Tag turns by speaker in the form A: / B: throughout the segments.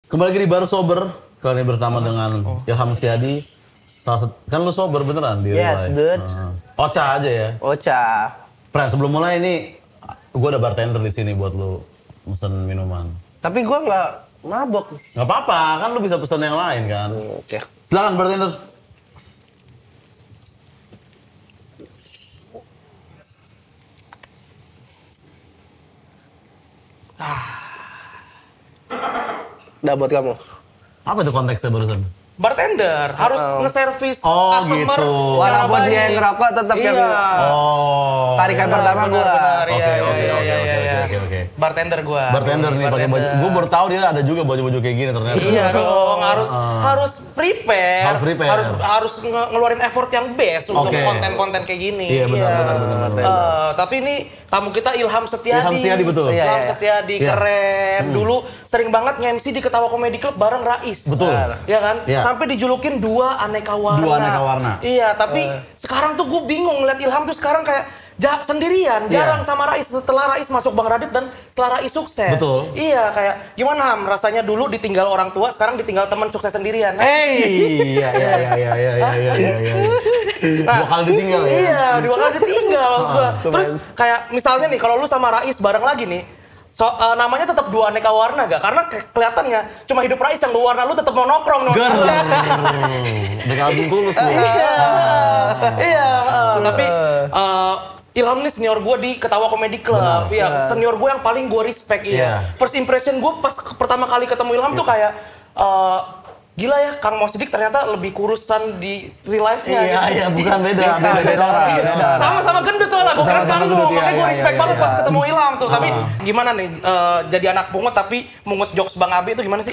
A: Kembali lagi di Baru Sober. Kali ini bersama dengan Ilham Setiadi. Kan lu sober beneran di
B: Yes, dude.
A: Ocha aja ya?
B: Ocha.
A: Pren, sebelum mulai ini, gue ada bartender di sini buat lu mesen minuman.
B: Tapi gua nggak mabok.
A: Gak apa-apa, kan lu bisa pesen yang lain kan?
B: Oke.
A: Silakan bartender.
B: Udah buat kamu.
A: Apa itu konteksnya barusan?
C: Bartender harus nge-service
A: Oh,
C: customer
A: gitu.
C: secara
B: Walaupun dia yang
C: baik.
B: ngerokok tetap yang
A: Oh.
B: tarikan pertama gua.
A: Oke.
C: Bartender gua.
A: Bartender nih pakai baju. Gue baru tahu dia ada juga baju-baju kayak gini ternyata.
C: Iya dong, harus prepare.
A: Harus prepare.
C: Harus ngeluarin effort yang best untuk
A: Oke.
C: konten-konten kayak gini.
A: Iya, benar.
C: Tapi ini tamu kita Ilham Setiadi.
A: Ilham Setiadi, betul.
B: Iya,
C: Ilham
B: iya.
C: Setiadi
A: Iya.
C: keren. Dulu sering banget nge-MC di Ketawa Comedy Club bareng Rais.
A: Betul.
C: Iya kan?
A: Iya.
C: Sampai dijulukin dua aneka warna.
A: Dua aneka warna.
C: Iya, tapi sekarang tuh gue bingung ngeliat Ilham tuh sekarang kayak sendirian, jarang sama Rais. Setelah Rais masuk Bang Radit dan setelah Rais sukses.
A: Betul.
C: Iya, kayak gimana Ham? Rasanya dulu ditinggal orang tua, sekarang ditinggal teman sukses sendirian.
A: Iya. Dua kali ditinggal ya.
C: Iya, dua kali ditinggal maksud gua. Terus kayak misalnya nih kalau lu sama Rais bareng lagi nih, namanya tetap dua aneka warna gak? Karena kelihatannya cuma hidup Rais yang dua warna, lu tetap mau nongkrong.
A: Ger. Dengan album tulus lu.
C: Iya, tapi Ilham nih senior gue di Ketawa Comedy Club. Iya, senior gue yang paling gue respect. Iya. First impression gue pas pertama kali ketemu Ilham tuh kayak gila ya, Kang Mo Sidik ternyata lebih kurusan di real life-nya.
A: Iya, bukan beda orang.
C: Sama-sama gendut soalnya, gue keren
A: Sama-sama
C: panggung,
A: gendut, iya,
C: makanya gue
A: iya,
C: respect
A: iya,
C: banget
A: iya.
C: pas ketemu Ilham tuh. Tapi gimana nih, jadi anak pungut tapi mungut jokes Bang Abi itu gimana sih?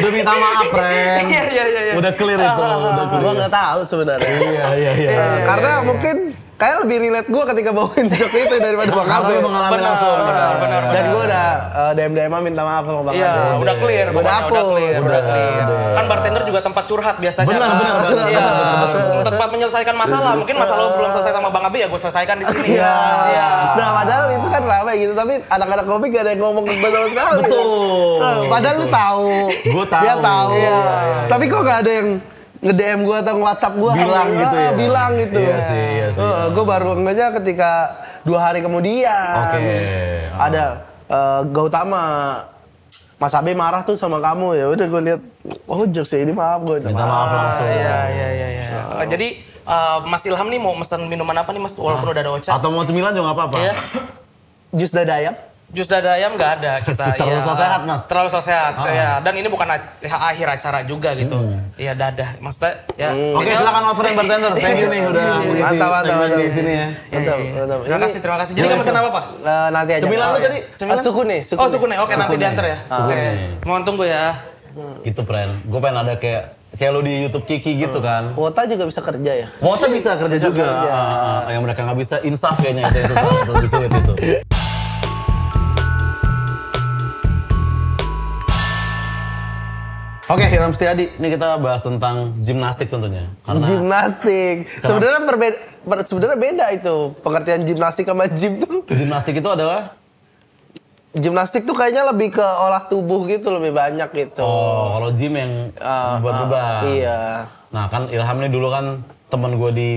A: Udah minta maaf, Ren.
C: Iya.
A: Udah clear itu, udah clear.
B: Gua nggak tahu sebenarnya.
A: Iya.
B: Karena mungkin kayak lebih relate gua ketika bawain joke itu daripada Bang
A: Karena
B: Abe.
A: lu mengalami
C: Benar,
A: langsung.
C: benar.
B: Dan gua udah DM minta maaf sama Bang
C: Iya,
B: Abe.
C: udah clear,
B: Udah
C: pokoknya
B: hapus.
C: udah clear. Kan bartender juga tempat curhat biasanya.
A: Benar.
C: Iya, tempat menyelesaikan masalah. Mungkin masalah lu belum selesai sama Bang Abi ya gue selesaikan di sini.
B: Iya.
C: Iya.
B: Nah, padahal itu kan ramai gitu, tapi anak-anak kopi gak ada yang ngomong betul sekali.
A: Betul.
B: Padahal lu tahu.
A: Gua tahu.
B: Dia tahu.
A: Iya.
B: Tapi kok gak ada yang nge-DM gua atau nge-WhatsApp gua
A: Bilang gitu ya?
B: Bilang gitu.
A: Iya sih.
B: Gua baru ngejak ketika 2 hari kemudian.
A: Oke.
B: Ada Gautama. Mas Abe marah tuh sama kamu, ya udah gue lihat, oh jokes ini maaf gue
A: Minta maaf langsung.
C: Iya. Jadi Mas Ilham nih mau mesen minuman apa nih Mas? Walaupun udah ada Ocha.
A: Atau mau cemilan juga nggak apa-apa.
C: Iya.
B: Jus dada ayam.
C: Jus dada ayam nggak ada kita.
A: Terlalu so sehat, Mas.
C: Terlalu so sehat, ya. Dan ini bukan akhir acara juga gitu. Iya dadah. Maksudnya ya.
A: Oke, silakan offering bartender. Thank you nih udah mengisi segmen di sini ya.
B: Mantap.
C: Terima kasih. Jadi nggak mesen apa-apa?
B: Nanti aja.
A: Cemilan lu tadi?
B: Sukune.
C: Oh, Sukune. Oke, nanti diantar ya. Oke. Mohon tunggu ya.
A: Gitu, Pren. Gue pengen ada kayak lu di YouTube Kiki gitu kan.
B: Wota juga bisa kerja ya?
A: Wota bisa kerja juga.
B: kerja.
A: Yang mereka nggak bisa, insaf kayaknya itu lebih sulit itu. Oke, Ilham Setiadi, ini kita bahas tentang gimnastik tentunya. Karena
B: Gimnastik. Sebenarnya beda itu pengertian gimnastik sama gym tuh.
A: gimnastik itu adalah
B: Gimnastik tuh kayaknya lebih ke olah tubuh gitu, lebih banyak gitu.
A: kalau gym yang buat beban.
B: Iya.
A: Nah, kan Ilham nih dulu kan teman gue di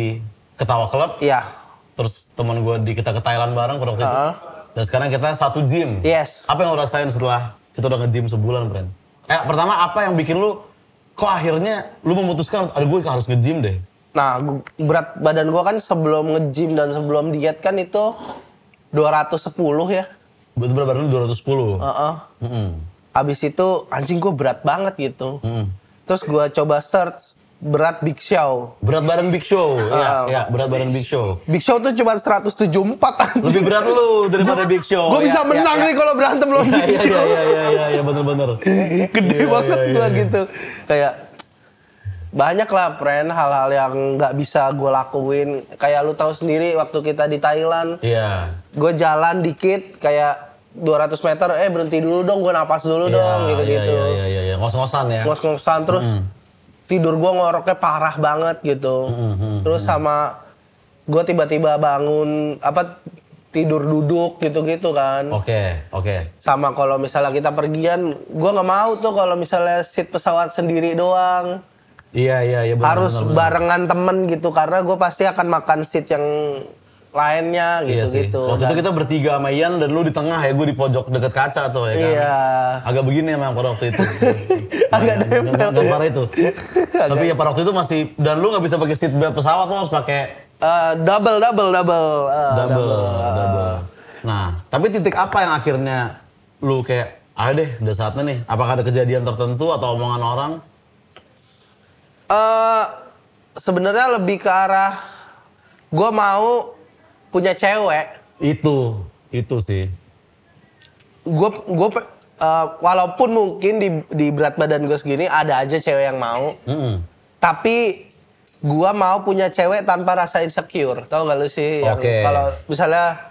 A: Ketawa Club.
B: Iya.
A: Terus teman gue kita ke Thailand bareng pada waktu itu. Dan sekarang kita satu gym.
B: Yes.
A: Apa yang lo rasain setelah kita udah nge-gym sebulan, Bren? Pertama apa yang bikin lu kok akhirnya lu memutuskan gue harus nge-gym deh?
B: Nah, berat badan gua kan sebelum nge-gym dan sebelum diet kan itu 210 ya.
A: Berat badan lu 210.
B: Abis itu anjing gua berat banget gitu. Terus gua coba search berat Big Show.
A: Berat badan Big Show. Iya, berat badan Big Show.
B: Big Show tuh cuma 174 anjing.
A: Lebih berat lu daripada Big Show.
B: Gua bisa menang nih kalau berantem lawan Big Show.
A: Iya, bener-bener.
B: Gede banget gua gitu. Kayak banyak lah, Pren, hal-hal yang nggak bisa gue lakuin. Kayak lu tahu sendiri waktu kita di Thailand.
A: Iya.
B: Gue jalan dikit kayak 200 meter, berhenti dulu dong, gue napas dulu dong, gitu-gitu.
A: Iya. Ngos-ngosan ya.
B: Ngos-ngosan, terus tidur gue ngoroknya parah banget gitu. Terus sama gue tiba-tiba bangun, tidur duduk gitu-gitu kan.
A: Oke.
B: Sama kalau misalnya kita pergian, gue nggak mau tuh kalau misalnya seat pesawat sendiri doang.
A: Iya.
B: Harus barengan temen gitu, karena gue pasti akan makan seat yang lainnya gitu-gitu.
A: Iya waktu itu kita bertiga sama Ian dan lu di tengah ya, gue di pojok deket kaca tuh ya kan.
B: Iya.
A: Agak begini emang pada waktu itu.
B: Agak nempel.
A: Nggak parah itu. Tapi ya pada waktu itu masih, dan lu nggak bisa pakai seat belt pesawat, lu harus pakai
B: double.
A: double. Nah, tapi titik apa yang akhirnya lu kayak, ayo deh udah saatnya nih. Apakah ada kejadian tertentu atau omongan orang?
B: Sebenarnya lebih ke arah gue mau punya cewek.
A: Itu sih.
B: Gue walaupun mungkin di berat badan gue segini ada aja cewek yang mau. Tapi gue mau punya cewek tanpa rasa insecure. Tau gak lu sih? Kalau misalnya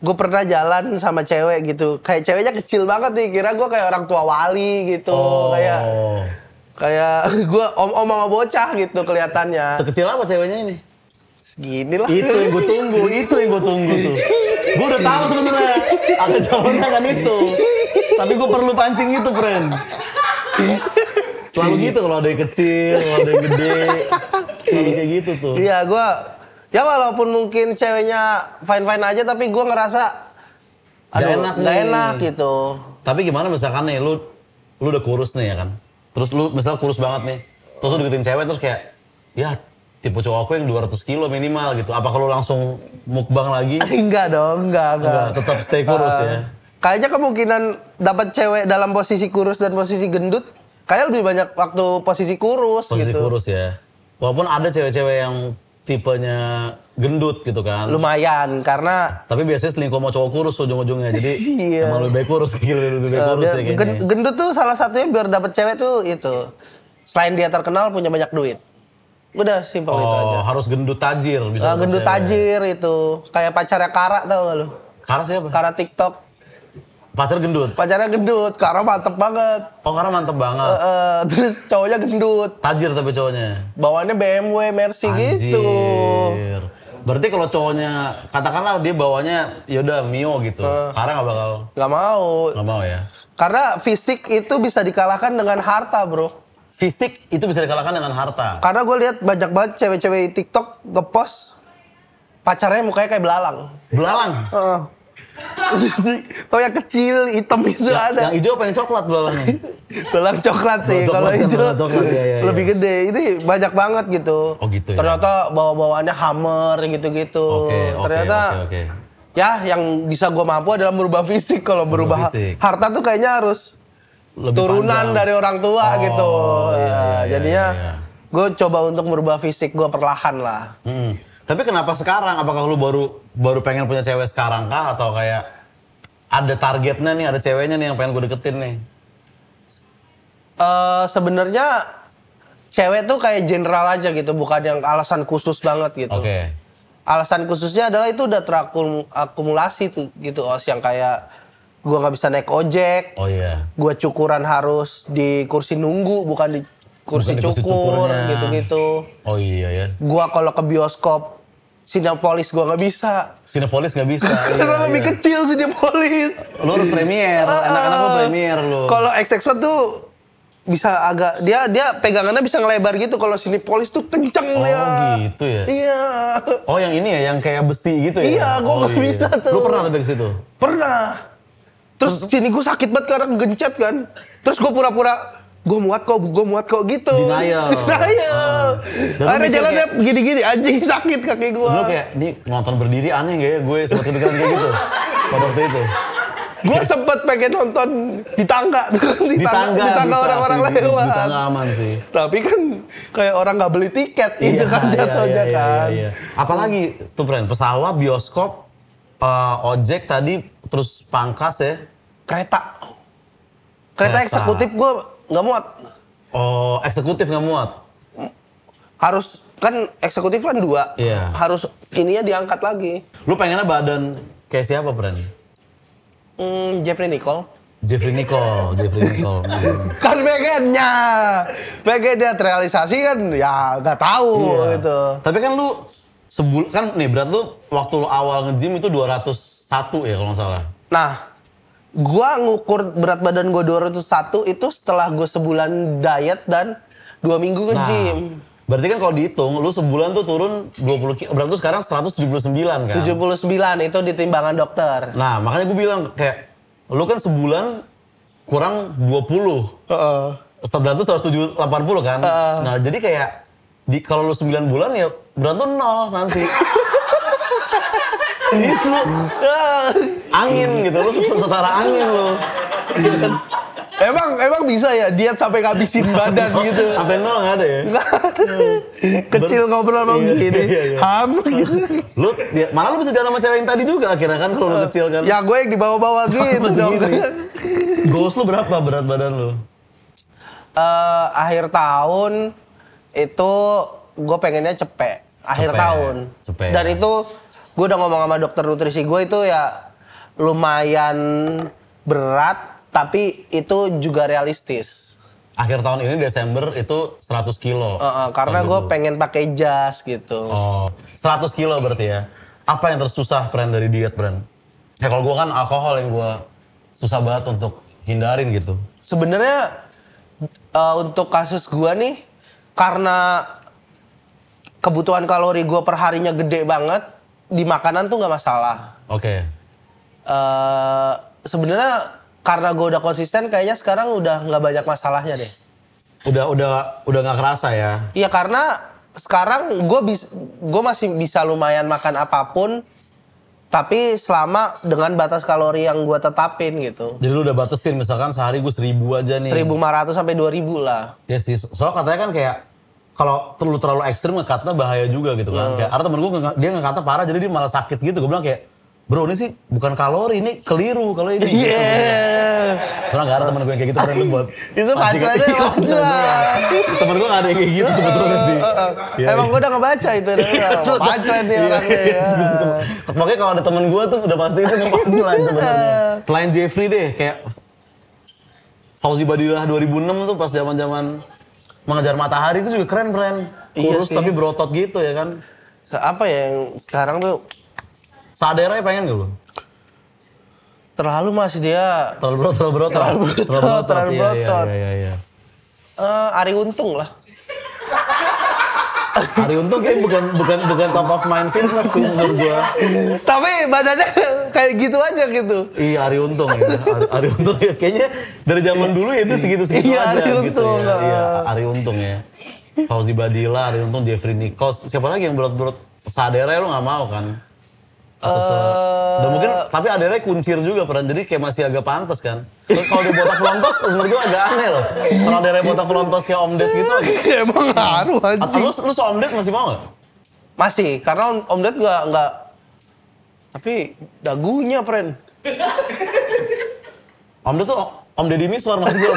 B: gue pernah jalan sama cewek gitu, kayak ceweknya kecil banget nih, kira gue kayak orang tua wali gitu. Kayak gue om sama bocah gitu kelihatannya.
A: Sekecil apa ceweknya ini?
B: Segini lah.
A: Itu yang gue tunggu tuh. Gue udah tahu sebenarnya akan jawabannya kan itu. Tapi gue perlu pancing itu, friend. Selalu gitu kalau ada yang kecil, kalau ada yang gede. Selalu kayak gitu tuh.
B: Iya, gue ya walaupun mungkin ceweknya fine-fine aja, tapi gue ngerasa gak enak gitu.
A: Tapi gimana misalkan nih, lu udah kurus nih ya kan? Terus lu misal kurus banget nih, terus lu deketin cewek terus kayak, ya tipe cowok aku yang 200 kilo minimal gitu. Apa kalau langsung mukbang lagi?
B: Enggak dong, enggak.
A: Tetap stay kurus ya?
B: Kayaknya kemungkinan dapat cewek dalam posisi kurus dan posisi gendut, kayak lebih banyak waktu posisi kurus gitu.
A: Posisi kurus ya? Walaupun ada cewek-cewek yang tipenya gendut gitu kan?
B: Lumayan, karena
A: tapi biasanya selingkuh sama cowok kurus ujung-ujungnya, jadi emang lebih baik kurus, lebih baik kurus ya kayaknya.
B: Gendut tuh salah satunya biar dapet cewek tuh itu, selain dia terkenal punya banyak duit. Udah simpel itu aja.
A: Harus gendut tajir bisa.
B: Gendut tajir itu, kayak pacarnya Kara tau gak lu?
A: Kara siapa?
B: Kara TikTok.
A: Pacar gendut?
B: Pacarnya gendut, Kara mantep banget.
A: Kara mantep banget?
B: Terus cowoknya gendut.
A: Tajir tapi cowoknya?
B: Bawaannya BMW, Mercy gitu.
A: Berarti kalau cowoknya, katakanlah dia bawanya yaudah Mio gitu, Kara gak bakal?
B: Gak mau ya? Karena fisik itu bisa dikalahkan dengan harta, bro.
A: Fisik itu bisa dikalahkan dengan harta?
B: Karena gue lihat banyak banget cewek-cewek TikTok ngepost pacarnya mukanya kayak belalang.
A: Belalang?
B: Oh yang kecil, hitam itu ada.
A: Yang hijau apa yang coklat belalangnya?
B: Belalang coklat sih, kalau hijau lebih gede. Ini banyak banget gitu.
A: Oh gitu ya?
B: Ternyata bawa-bawaannya Hummer gitu-gitu. Ternyata ya yang bisa gue mampu adalah merubah fisik. Kalau berubah harta tuh kayaknya harus lebih turunan panjang dari orang tua gitu. Jadinya gue coba untuk merubah fisik gue perlahan lah.
A: Tapi kenapa sekarang? Apakah lu baru pengen punya cewek sekarang kah? Atau kayak ada targetnya nih, ada ceweknya nih yang pengen gue deketin nih?
B: Sebenarnya cewek tuh kayak general aja gitu, bukan yang alasan khusus banget gitu. Alasan khususnya adalah itu udah terakumulasi tuh gitu, yang kayak gue nggak bisa naik ojek, gue cukuran harus di kursi nunggu, bukan di kursi cukur gitu-gitu.
A: Oh iya ya.
B: Gua kalau ke bioskop Cinepolis gua nggak bisa.
A: Cinepolis nggak bisa.
B: Karena lebih kecil Cinepolis.
A: Lu harus premier, enak-enak lu premier lu.
B: Kalau XX1 tuh bisa agak dia pegangannya bisa ngelebar gitu. Kalau Cinepolis tuh kenceng ya.
A: Oh gitu ya.
B: Iya.
A: Oh yang ini ya, yang kayak besi gitu ya.
B: Iya, gua nggak bisa tuh.
A: Lu pernah tapi ke situ?
B: Pernah. Terus sini gua sakit banget karena gencet kan. Terus gua pura-pura gue muat kok gitu.
A: Denial.
B: Akhirnya jalannya gini-gini, anjing sakit kaki gue.
A: Lu kayak, nih nonton berdiri aneh gak ya? Gue sempet kepikiran kayak gitu pada waktu itu.
B: Gue sempet pengen nonton di tangga. Di tangga orang-orang lewat.
A: Di tangga aman sih.
B: Tapi kan kayak orang gak beli tiket itu kan jatuhnya kan.
A: Iya. Apalagi tuh friend, pesawat, bioskop, ojek tadi, terus pangkas ya.
B: Kereta eksekutif gue nggak muat.
A: Oh, eksekutif nggak muat?
B: Harus, kan eksekutif kan 2.
A: Iya.
B: Harus ininya diangkat lagi.
A: Lu pengennya badan kayak siapa, Bran?
B: Jeffrey Nicole. Kan pengennya terrealisasi kan ya nggak tahu gitu.
A: Tapi kan lu kan nih berat lu waktu lu awal nge-gym itu 200 ya kalau nggak salah.
B: Nah, gua ngukur berat badan gua 201 itu setelah gua sebulan diet dan 2 minggu ke gym.
A: Berarti kan kalau dihitung, lu sebulan tuh turun 20 kilo, berarti lu sekarang 179 kan?
B: 79 itu di timbangan dokter.
A: Nah, makanya gue bilang kayak, lu kan sebulan kurang 20. Setelah itu 180 kan? Nah, jadi kayak, kalau lu 9 bulan ya berat lu 0 nanti. Itu lu angin gitu, lu setara angin lu. Gitu kan?
B: Emang bisa ya diet sampai ngabisin badan gitu?
A: Sampai 0 nggak ada ya?
B: Kecil ngobrol sama gini, ham gitu.
A: Malah lu bisa jalan sama cewek yang tadi juga akhirnya kan kalau lu kecil kan?
B: Ya gue yang dibawa-bawa gitu dong.
A: Goals lu berapa berat badan lu?
B: Akhir tahun itu gue pengennya cepet. Akhir tahun.
A: Cepet.
B: Dan itu gue udah ngomong sama dokter nutrisi gue itu ya lumayan berat. Tapi itu juga realistis.
A: Akhir tahun ini Desember itu 100 kilo.
B: Karena gue pengen pakai jas gitu.
A: Oh, 100 kilo berarti ya. Apa yang tersusah, Pren, dari diet, Pren? Ya kalau gue kan alkohol yang gue susah banget untuk hindarin gitu.
B: Sebenarnya untuk kasus gue nih, karena kebutuhan kalori gue per harinya gede banget, di makanan tuh nggak masalah.
A: Oke.
B: Sebenarnya karena gue udah konsisten, kayaknya sekarang udah nggak banyak masalahnya deh.
A: Udah nggak kerasa ya?
B: Iya, karena sekarang gue masih bisa lumayan makan apapun, tapi selama dengan batas kalori yang gue tetapin gitu.
A: Jadi lu udah batesin, misalkan sehari gue 1000 aja nih.
B: 1.500 sampai 2.000 lah.
A: Ya sih, soalnya katanya kan kayak kalau terlalu ekstrim ngekatnya bahaya juga gitu kan. Kayak ada temen gue dia ngekatnya parah jadi dia malah sakit gitu. Gue bilang kayak, bro ini sih bukan kalori, ini keliru kalau ini.
B: Iya.
A: Sebenarnya gak ada temen gue yang kayak gitu pernah buat.
B: Itu pacarnya
A: Temen gue gak ada yang kayak gitu sebetulnya sih.
B: Emang gue udah ngebaca itu. Pacar nih orangnya.
A: Pokoknya kalau ada temen gue tuh udah pasti itu nge-punchline sebenarnya. Selain Jeffrey deh, kayak Fauzi Badillah 2006 tuh pas zaman-zaman mengejar matahari itu juga keren, Pren. Kurus tapi berotot gitu ya kan.
B: Apa ya yang sekarang tuh
A: Sadera pengen gak lu?
B: terlalu masih dia
A: Terlalu berotot.
B: terlalu berotot.
A: Iya.
B: Ari Untung lah.
A: Ari Untung kayak bukan top of mind fitness sih menurut gua.
B: Tapi badannya kayak gitu aja gitu.
A: Iya, Ari Untung ya. Ari Untung ya kayaknya dari zaman dulu ya itu segitu-segitu
B: Iya,
A: aja
B: Ari
A: gitu
B: Untung.
A: ya. Iya, Ari Untung ya. Fauzi Badillah, Ari Untung, Jeffrey Nichols. Siapa lagi yang berat-berat? Sadera lu nggak mau kan? Dan mungkin tapi Adera kuncir juga peran, jadi kayak masih agak pantas kan. Terus kalau dia botak pelontos menurut gue agak aneh loh. Kalau Adera botak pelontos kayak Om Ded gitu
B: Emang ngaruh anjing.
A: Lu Om Ded masih mau gak?
B: Masih, karena Om Ded nggak. Tapi dagunya, Pren.
A: Om Ded tuh Om Deddy Miswar maksud gue.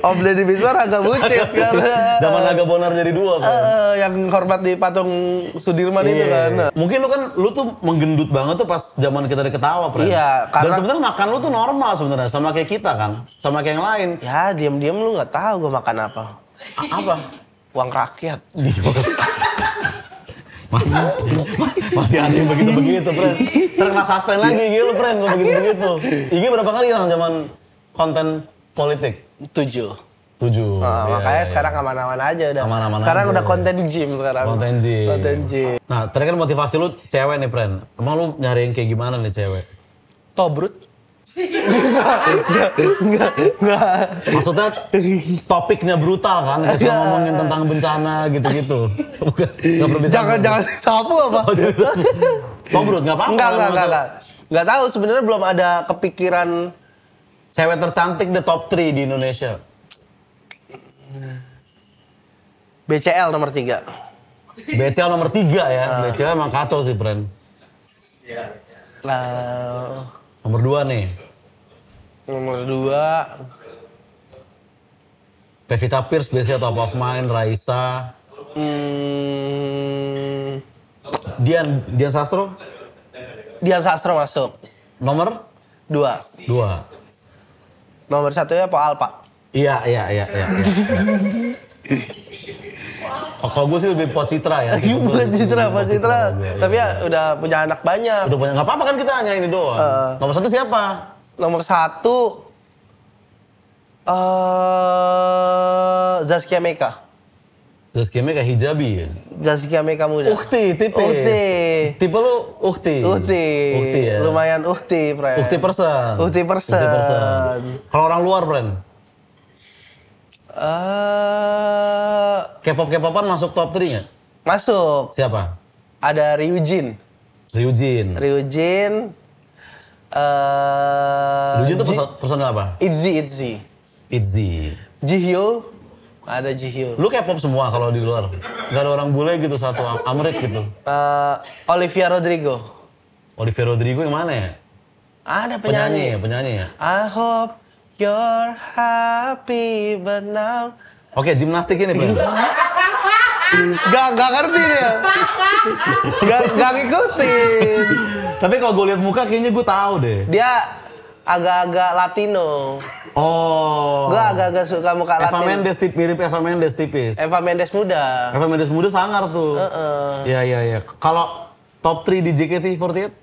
B: Om Deddy Miswar agak bucit karena
A: Zaman agak bonar jadi dua kan.
B: yang hormat di patung Sudirman itu kan.
A: Mungkin lu tuh menggendut banget tuh pas zaman kita diketawa, Pren.
B: Iya,
A: Dan sebenarnya makan lu tuh normal sebenarnya sama kayak kita kan, sama kayak yang lain.
B: Ya, diam-diam lu nggak tahu gue makan apa.
A: Apa?
B: Uang rakyat.
A: Masih ada yang begitu-begitu, Pren. Terkena suspend lagi gitu, Pren, kalau begitu-begitu. IG berapa kali hilang zaman konten politik?
B: 7.
A: Iya.
B: Makanya sekarang aman-aman aja udah.
A: Aman-aman
B: sekarang
A: aja.
B: udah konten gym sekarang.
A: Konten gym. Nah, tadi kan motivasi lu cewek nih, Pren. Emang lu nyari yang kayak gimana nih cewek?
B: Tobrut. Enggak.
A: Maksudnya topiknya brutal kan? Kayak cuma ngomongin tentang bencana gitu-gitu. Bukan, nggak perlu disambung.
B: Jangan sapu apa?
A: Tobrut, nggak apa-apa.
B: Enggak tahu sebenarnya belum ada kepikiran.
A: Cewek tercantik the top 3 di Indonesia.
B: BCL nomor 3.
A: BCL nomor 3 ya. BCL emang kacau sih, Pren. Nomor 2 nih.
B: Nomor 2.
A: Pevita Pierce biasanya top of mind, Raisa. Dian Sastro.
B: Dian Sastro masuk.
A: Nomor
B: 2.
A: 2.
B: Nomor 1 ya Po Alpa.
A: Iya. Kalau gue sih lebih Pot Citra ya.
B: Bukan Citra, Pak Citra.
A: Iya.
B: Tapi ya udah punya anak banyak.
A: Udah banyak, nggak apa-apa kan kita hanya ini doang. Nomor 1 siapa?
B: Nomor 1 Zaskia Meka.
A: Zaskia Meka Hijabi ya?
B: Zaskia Meka muda.
A: Ukti, tipis.
B: Ukti.
A: Tipe lu Ukti.
B: Ukti.
A: Ukti ya.
B: Lumayan Ukti, friend.
A: Ukti person.
B: Ukti person.
A: Kalau orang luar, friend? K-pop-K-popan masuk top 3 nggak?
B: Masuk.
A: Siapa?
B: Ada Ryujin.
A: Ryujin.
B: Ryujin.
A: Ryujin itu personel apa?
B: Itzy.
A: Itzy.
B: Jihyo. Ada Jihyo.
A: Lu K-pop semua kalau di luar? Gak ada orang bule gitu, satu Amerik gitu?
B: Olivia Rodrigo.
A: Olivia Rodrigo yang mana ya?
B: Ada penyanyi.
A: Penyanyi ya?
B: I hope you're happy but now.
A: Oke, gimnastik ini, Bang.
B: Gak ngerti dia. Gak ngikutin.
A: Tapi kalau gue lihat muka kayaknya gue tahu deh.
B: Dia agak-agak Latino.
A: Oh.
B: Gue agak-agak suka muka
A: Eva
B: Latino.
A: Mendes mirip Eva Mendes tipis.
B: Eva Mendes muda.
A: Eva Mendes muda sangar tuh. Iya. Kalau top 3 di JKT48?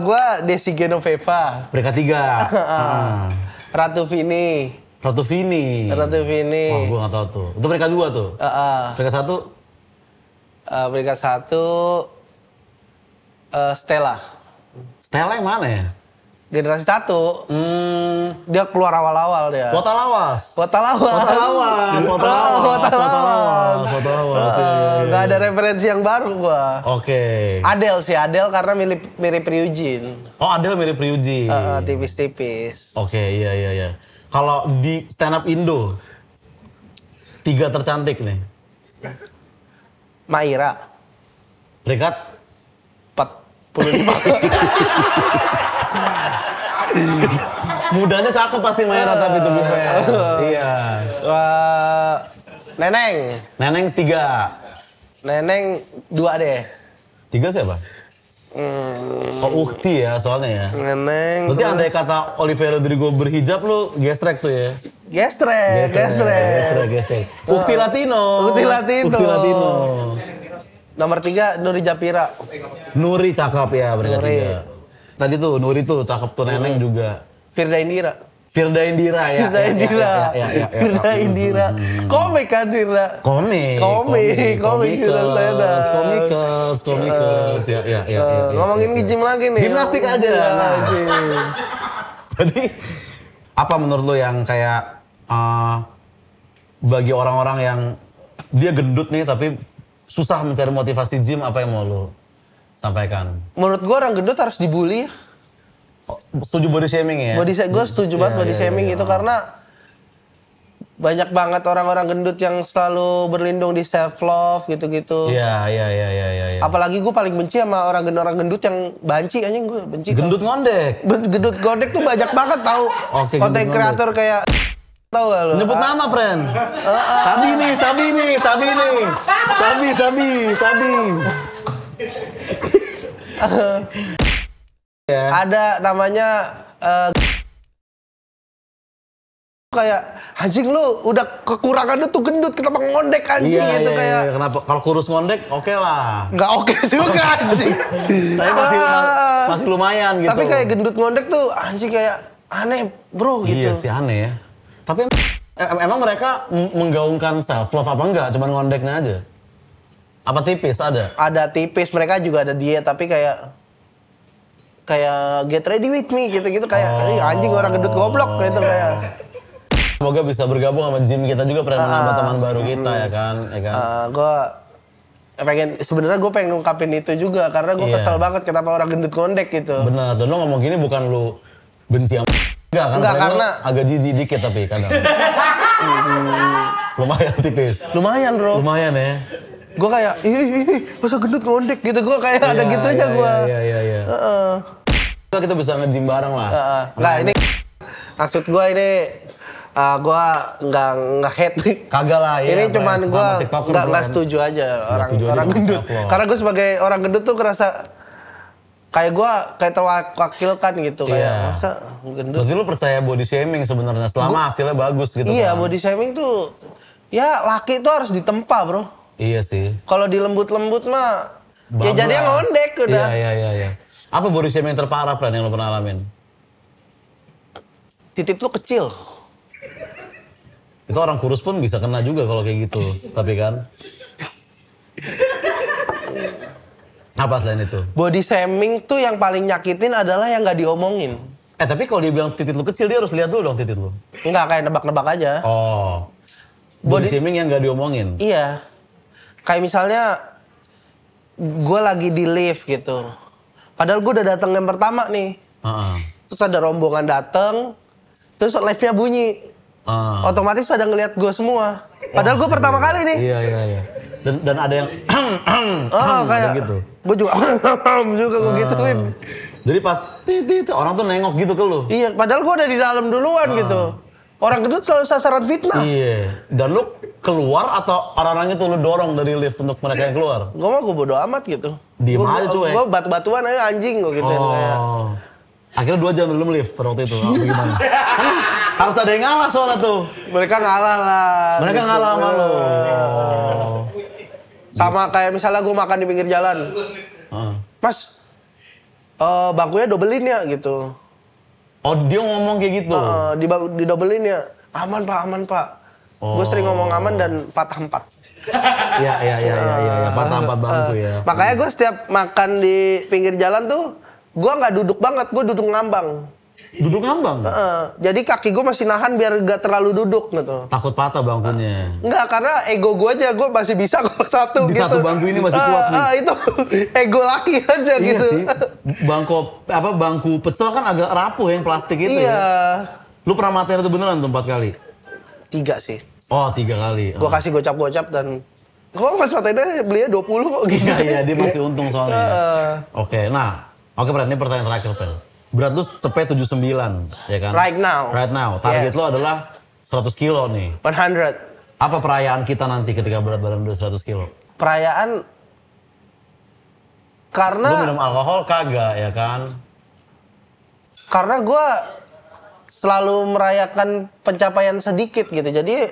B: Gue Desi Genoveva.
A: Peringkat 3.
B: Ratu Vini.
A: Ratu Vini. Wah, gue gak tahu tuh. Itu peringkat 2 tuh. Peringkat 1?
B: Peringkat 1 Stella.
A: Stella yang mana ya?
B: Generasi 1. Dia keluar awal-awal dia.
A: Wota Lawas.
B: Wota Lawas. Gak ada referensi yang baru gua.
A: Oke.
B: Adele karena mirip Ryujin.
A: Oh, Adele mirip Ryujin.
B: Tipis-tipis.
A: Oke, iya. Kalau di stand up Indo, 3 tercantik nih.
B: Maira.
A: Peringkat
B: 45.
A: mudanya cakep pasti Maira tapi tuh gue. Iya.
B: Neneng
A: 3.
B: Neneng 2 deh.
A: 3 siapa? Oh, Ukti ya soalnya ya.
B: Neneng.
A: Berarti andai kata Olivia Rodrigo berhijab lu gestrek tuh ya?
B: Gestrek.
A: Ukti Latino.
B: Nomor 3 Nuri Japira.
A: Nuri cakep ya peringkat
B: Nuri.
A: 3. Tadi tuh Nuri tuh cakep tuh, Neneng juga.
B: Firda Indira.
A: Firda Indira ya.
B: Firda Indira. Komik kan Firda.
A: Komikers. Ya.
B: Ngomongin gym lagi nih.
A: Gimnastik aja. Nah. Jadi apa menurut lo yang kayak bagi orang-orang yang dia gendut nih tapi susah mencari motivasi gym, apa yang mau lo sampaikan?
B: Menurut gua orang gendut harus dibully.
A: Setuju body shaming ya?
B: Gue setuju banget body shaming itu karena banyak banget orang-orang gendut yang selalu berlindung di self love gitu-gitu.
A: Iya.
B: Apalagi gue paling benci sama orang gendut yang banci, anjing gue benci.
A: Gendut ngondek.
B: Gendut ngondek tuh banyak banget tahu.
A: Oke,
B: konten
A: gendut
B: kreator kayak tahu gak lo?
A: Nyebut nama, friend. Sabi nih. Sabi.
B: Ada namanya kayak anjing lu udah kekurangan lu tuh gendut kenapa ngondek anjing gitu kayak.
A: Iya. Kenapa? Kalau kurus ngondek oke lah.
B: Nggak oke juga anjing.
A: Tapi masih lumayan gitu.
B: Tapi kayak gendut ngondek tuh anjing kayak aneh bro gitu.
A: Iya sih aneh ya. Tapi emang mereka menggaungkan self love apa enggak? Cuman ngondeknya aja. Apa tipis ada?
B: Ada tipis, mereka juga ada diet tapi kayak get ready with me gitu-gitu kayak anjing orang gendut goblok gitu kayak.
A: Semoga bisa bergabung sama gym kita juga, pernah menambah teman baru kita ya kan.
B: Sebenarnya gue pengen ngungkapin itu juga karena gue kesel banget kenapa orang gendut ngondek gitu.
A: Bener, dan lo ngomong gini bukan lu benci sama enggak kan? Karena agak jijik dikit tapi kadang. Lumayan tipis.
B: Lumayan bro.
A: Lumayan ya.
B: Gue kayak masa gendut ngondek gitu, gue kayak ada gitunya gue.
A: Iya. Kita bisa nge-gym bareng lah.
B: Nah ini maksud gue ini gue nggak hate.
A: Kagak lah ya.
B: Ini cuman gue nggak setuju aja orang gendut. Karena gue sebagai orang gendut tuh ngerasa kayak gue kayak terwakilkan gitu kayak masa gendut.
A: Berarti lu percaya body shaming sebenarnya selama hasilnya bagus gitu
B: iya,
A: kan?
B: body shaming tuh Ya laki itu harus ditempa bro.
A: Iya sih.
B: Kalau dilembut-lembut mah ya
A: Bablas.
B: jadi yang ngondek udah.
A: Iya. Apa body shaming yang terparah Pran yang lo pernah alamin?
B: Titik lu kecil.
A: Itu orang kurus pun bisa kena juga kalau kayak gitu. Tapi kan. Apa selain itu?
B: Body shaming tuh yang paling nyakitin adalah yang nggak diomongin.
A: Tapi kalau dia bilang titit lu kecil, dia harus lihat dulu dong titit lu.
B: Enggak, kayak nebak-nebak aja.
A: Oh. Body shaming yang nggak diomongin.
B: Iya. Kayak misalnya gue lagi di lift gitu. Padahal gue udah datang yang pertama nih. Terus ada rombongan dateng, terus liftnya bunyi. Otomatis pada ngelihat gue semua. Padahal gue pertama kali nih.
A: Iya. Dan ada yang
B: kayak
A: gitu.
B: Gue juga juga gue gituin.
A: Jadi pas titit orang tuh nengok gitu ke lu.
B: Iya, padahal gue udah di dalam duluan gitu. Orang itu selalu sasaran fitnah.
A: Iya. Dan lu keluar atau orang-orang itu lu dorong dari lift untuk mereka yang keluar?
B: Gue bodo amat gitu.
A: Diem aja cuy.
B: Gue batu-batuan aja anjing gue gituin kayak.
A: Akhirnya 2 jam belum lift pada waktu itu. Gimana? Harus ada yang ngalah soalnya tuh.
B: Mereka ngalah lah.
A: Mereka
B: gitu.
A: ngalah sama lu.
B: Sama kayak misalnya gue makan di pinggir jalan. Mas, bangkunya dobelin ya gitu.
A: Oh dia ngomong kayak gitu?
B: Didobelin ya. Aman pak. Gue sering ngomong aman dan patah 4.
A: Iya. Patah 4 bangku ya.
B: Makanya gue setiap makan di pinggir jalan tuh, gue nggak duduk banget, gue duduk ngambang.
A: Duduk ngambang?
B: Jadi kaki gue masih nahan biar gak terlalu duduk gitu.
A: Takut patah bangkunya?
B: Enggak, karena ego gue aja, gue masih bisa kok satu
A: di
B: gitu.
A: Satu bangku ini masih kuat nih?
B: Itu ego laki aja
A: iya
B: gitu.
A: Sih. Bangku pecel kan agak rapuh yang plastik itu
B: iya.
A: ya? Lu pernah materi itu beneran tuh 4 kali?
B: 3 sih.
A: Oh 3 kali.
B: Gue kasih gocap-gocap dan kok pas materi belinya 20 kok gitu.
A: Iya dia masih untung soalnya. Oke, Pran, ini pertanyaan terakhir, Pel. Berat lu cepet 79, ya kan?
B: Right now.
A: Target
B: Yes.
A: lu adalah 100 kilo nih.
B: 100.
A: Apa perayaan kita nanti ketika berat badan udah 100 kilo?
B: Perayaan
A: Lu
B: karena
A: minum alkohol kagak, ya kan?
B: karena gue selalu merayakan pencapaian sedikit gitu. Jadi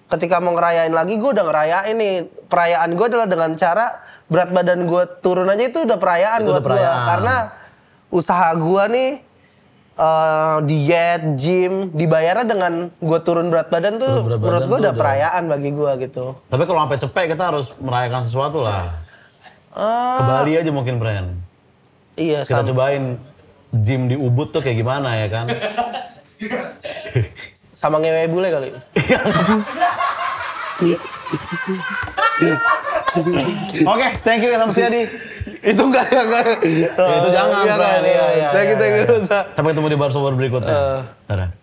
B: ketika mau ngerayain lagi, gue udah ngerayain nih. Perayaan gue adalah dengan cara berat badan gue turun aja itu udah perayaan
A: Itu
B: buat
A: udah
B: gue.
A: perayaan.
B: Karena usaha gue nih diet, gym, dibayarnya dengan gue turun berat badan tuh
A: Berat
B: menurut
A: badan
B: gue
A: tuh
B: udah
A: udah-
B: perayaan bagi gue gitu.
A: Tapi kalau sampai cepet kita harus merayakan sesuatu lah. Ke Bali aja mungkin, Pren.
B: Iya,
A: Kita
B: sama.
A: cobain gym di Ubud tuh kayak gimana ya kan?
B: Sama ngewe bule kali.
A: Oke, thank you Ilham Setiadi.
B: Itu enggak.
A: Ya, itu jangan, Pren. Iya.
B: Thank you.
A: Sampai ketemu di Bar Sober berikutnya. Dadah.